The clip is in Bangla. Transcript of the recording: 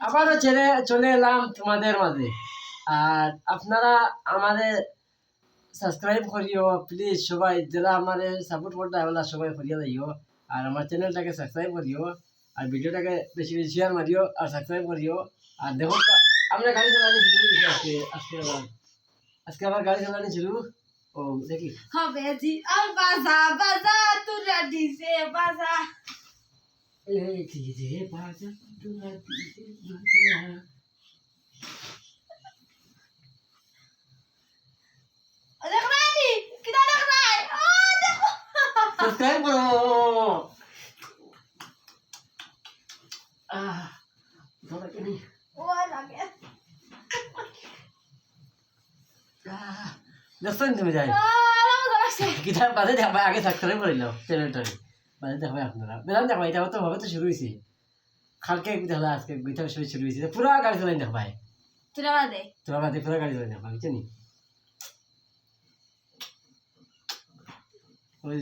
আবারও চলে এলাম তোমাদের মাঝে। আর আপনারা আমাদের সাবস্ক্রাইব করিও প্লিজ, সবাই যারা আমাদের সাপোর্ট করতে হলা সবাই করিয়া যাইও। আর আমার চ্যানেলটাকে সাবস্ক্রাইব করিও, আর ভিডিওটাকে বেশি বেশি শেয়ার মারিও, আর সাবস্ক্রাইব করিও। আর দেখো আমরা গাড়ি চালানি শুরু করেছি আজকে আবার গাড়ি চালানি শুরু। ও দেখি হবে জি আর বাজা বাজা তুরা দিছে বাজা এই যে বাজা তোরা দিতে বাজা। দেখ রানি কিটা দেখ রাই ও দেখো সাবস্ক্রাইব করো। ধরা কেনি ও লাগে দেখছেন তুমি যাই গিটার বাজে দেখবা, আগে সাবস্ক্রাইব করে নাও চ্যানেলটাকে, বাজে দেখবে আপনারা বেরান দেখবা। এটা তো ভাবে তো শুরু হয়েছে কালকে দেখলা, আজকে গিটার শুরু হয়েছে পুরা গাড়ি চালাই দেখবা। তুরা বাদে তোরা বাদে পুরা গাড়ি চালাই দেখবা, বুঝছো নি? ওই